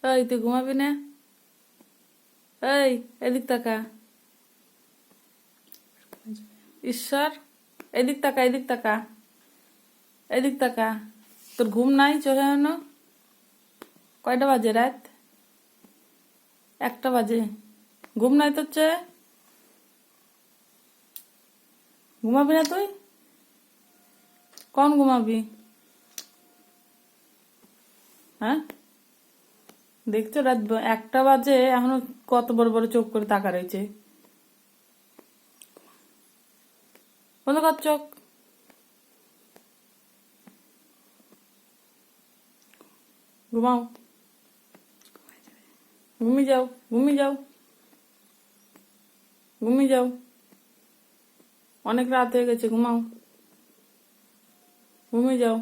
এই তুই ঘুমাবি না? এই, এদিক তাকা। ঈশ্বর, এদিক তাকা, এদিক তাকা, এদিক তাকা। তোর ঘুম নাই চোখে এখনো? কয়টা বাজে? রাত 1টা বাজে। ঘুম নাই তোর চোখে? ঘুমাবি না তুই? কখন ঘুমাবি? হ্যাঁ, দেখছো রাত 1টা বাজে, এখনো কত বড় বড় চোখ করে তাকা রয়েছে। বন্ধ কর চোখ। ঘুমাও, ঘুমিয়ে যাও, ঘুমিয়ে যাও, ঘুমিয়ে যাও। অনেক রাত হয়ে গেছে, ঘুমাও, ঘুমিয়ে যাও।